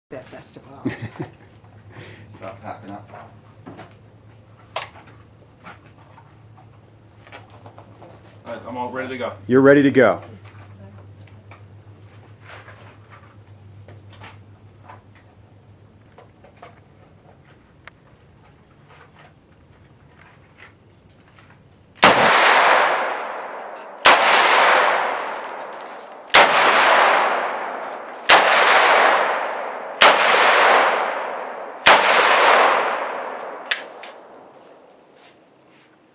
that festival. Start packing up. All right, I'm all ready to go. You're ready to go.